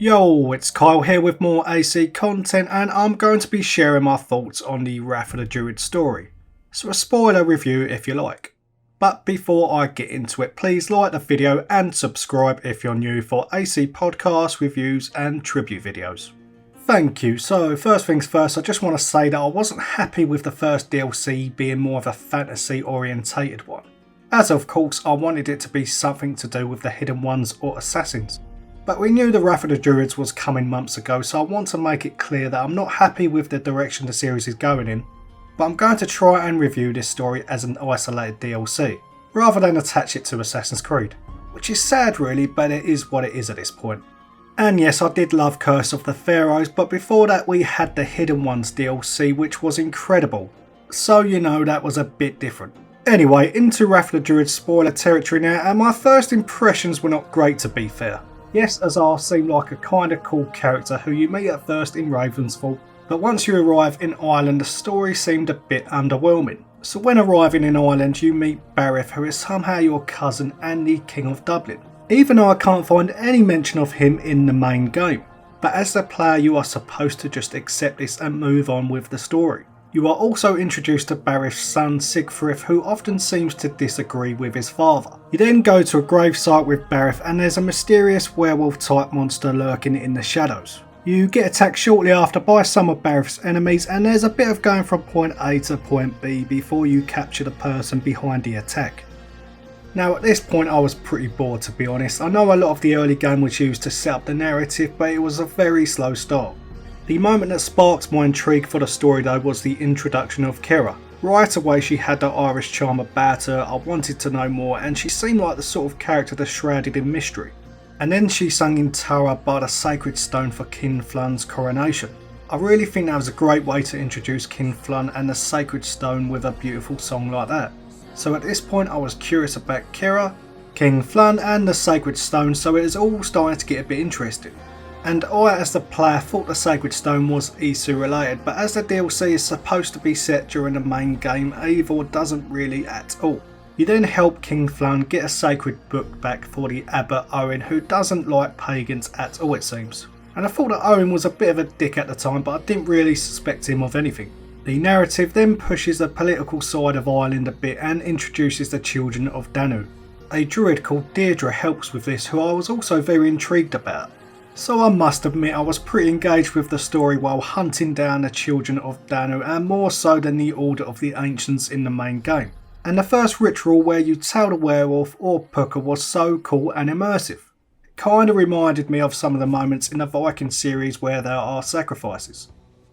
Yo, it's Kyle here with more AC content, and I'm going to be sharing my thoughts on the Wrath of the Druids story. So a spoiler review if you like. But before I get into it, please like the video and subscribe if you're new for AC podcasts, reviews and tribute videos. Thank you. So first things first, I just want to say that I wasn't happy with the first DLC being more of a fantasy orientated one. As of course I wanted it to be something to do with the Hidden Ones or Assassins. But we knew the Wrath of the Druids was coming months ago, so I want to make it clear that I'm not happy with the direction the series is going in, but I'm going to try and review this story as an isolated DLC, rather than attach it to Assassin's Creed. Which is sad really, but it is what it is at this point. And yes, I did love Curse of the Pharaohs, but before that we had the Hidden Ones DLC, which was incredible. So you know that was a bit different. Anyway, into Wrath of the Druids spoiler territory now, and my first impressions were not great to be fair. Yes, Azar seemed like a kinda cool character who you meet at first in Ravensfall, but once you arrive in Ireland the story seemed a bit underwhelming. So when arriving in Ireland you meet Barith, who is somehow your cousin and the King of Dublin, even though I can't find any mention of him in the main game. But as the player you are supposed to just accept this and move on with the story. You are also introduced to Barith's son Sigfrith, who often seems to disagree with his father. You then go to a gravesite with Barith and there's a mysterious werewolf type monster lurking in the shadows. You get attacked shortly after by some of Barith's enemies, and there's a bit of going from point A to point B before you capture the person behind the attack. Now at this point I was pretty bored, to be honest. I know a lot of the early game was used to set up the narrative, but it was a very slow start. The moment that sparked my intrigue for the story though was the introduction of Keira. Right away she had the Irish charm about her, I wanted to know more, and she seemed like the sort of character that's shrouded in mystery. And then she sang in Tara by the sacred stone for King Flun's coronation. I really think that was a great way to introduce King Flun and the sacred stone with a beautiful song like that. So at this point I was curious about Keira, King Flun and the sacred stone, so it is all starting to get a bit interesting. And I as the player thought the Sacred Stone was Isu related, but as the DLC is supposed to be set during the main game, Eivor doesn't really at all. You then help King Flun get a sacred book back for the Abbot Owen, who doesn't like pagans at all it seems. And I thought that Owen was a bit of a dick at the time, but I didn't really suspect him of anything. The narrative then pushes the political side of Ireland a bit and introduces the children of Danu. A druid called Deirdre helps with this, who I was also very intrigued about. So I must admit I was pretty engaged with the story while hunting down the children of Danu, and more so than the Order of the Ancients in the main game. And the first ritual where you tell the werewolf or Pucker was so cool and immersive. It kinda reminded me of some of the moments in the Viking series where there are sacrifices.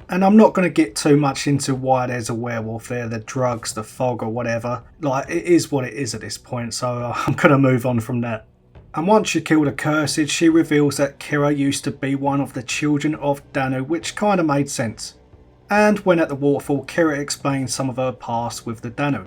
And I'm not going to get too much into why there's a werewolf there, the drugs, the fog or whatever. Like, it is what it is at this point, so I'm going to move on from that. And once you kill the Cursed, she reveals that Keira used to be one of the children of Danu, which kinda made sense. And when at the waterfall, Keira explains some of her past with the Danu.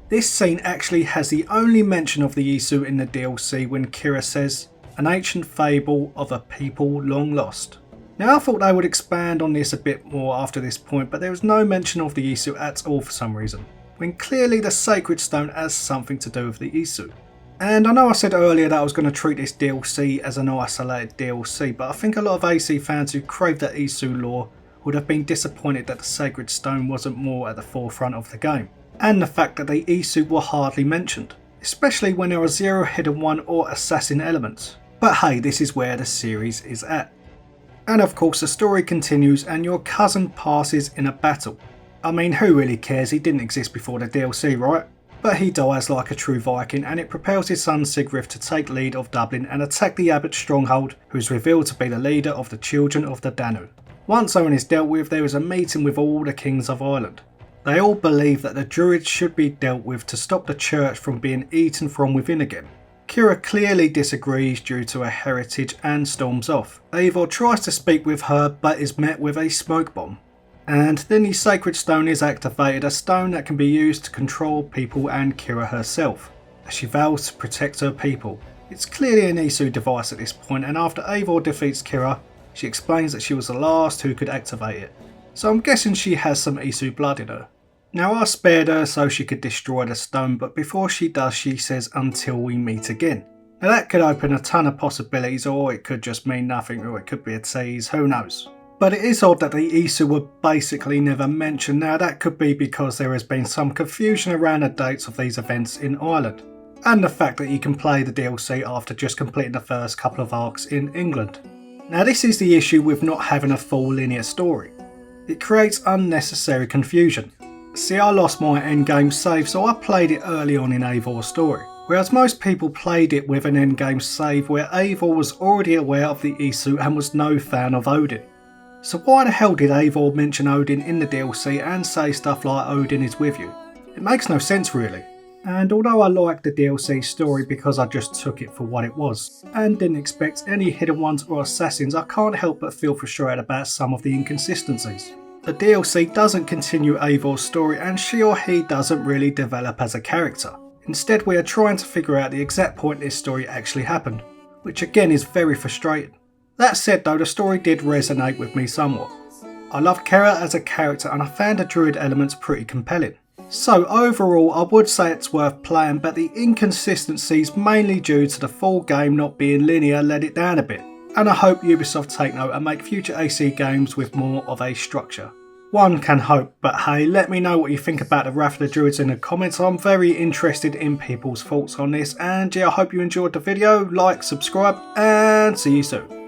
This scene actually has the only mention of the Isu in the DLC when Keira says, "An ancient fable of a people long lost." Now I thought they would expand on this a bit more after this point, but there was no mention of the Isu at all for some reason, when clearly the Sacred Stone has something to do with the Isu. And I know I said earlier that I was going to treat this DLC as an isolated DLC, but I think a lot of AC fans who crave that Isu lore would have been disappointed that the Sacred Stone wasn't more at the forefront of the game, and the fact that the Isu were hardly mentioned, especially when there are zero Hidden One or Assassin elements. But hey, this is where the series is at. And of course the story continues and your cousin passes in a battle. I mean, who really cares, he didn't exist before the DLC, right? But he dies like a true Viking, and it propels his son Sigfrith to take lead of Dublin and attack the Abbot's stronghold, who is revealed to be the leader of the children of the Danu. Once Owen is dealt with, there is a meeting with all the kings of Ireland. They all believe that the Druids should be dealt with to stop the church from being eaten from within again. Keira clearly disagrees due to her heritage and storms off. Eivor tries to speak with her but is met with a smoke bomb. And then the Sacred Stone is activated, a stone that can be used to control people and Keira herself, as she vows to protect her people. It's clearly an Isu device at this point, and after Eivor defeats Keira, she explains that she was the last who could activate it. So I'm guessing she has some Isu blood in her. Now I spared her so she could destroy the stone, but before she does she says until we meet again. Now that could open a ton of possibilities, or it could just mean nothing, or it could be a tease, who knows. But it is odd that the Isu were basically never mentioned. Now that could be because there has been some confusion around the dates of these events in Ireland, and the fact that you can play the DLC after just completing the first couple of arcs in England. Now this is the issue with not having a full linear story. It creates unnecessary confusion. See, I lost my endgame save, so I played it early on in Eivor's story, whereas most people played it with an endgame save where Eivor was already aware of the Isu and was no fan of Odin. So why the hell did Eivor mention Odin in the DLC and say stuff like Odin is with you? It makes no sense really. And although I liked the DLC story because I just took it for what it was, and didn't expect any hidden ones or assassins, I can't help but feel frustrated about some of the inconsistencies. The DLC doesn't continue Eivor's story and she or he doesn't really develop as a character. Instead we are trying to figure out the exact point this story actually happened, which again is very frustrating. That said though, the story did resonate with me somewhat. I loved Keira as a character and I found the druid elements pretty compelling. So overall I would say it's worth playing, but the inconsistencies mainly due to the full game not being linear let it down a bit. And I hope Ubisoft take note and make future AC games with more of a structure. One can hope, but hey, let me know what you think about the Wrath of the Druids in the comments. I'm very interested in people's thoughts on this, and yeah, I hope you enjoyed the video. Like, subscribe, and see you soon.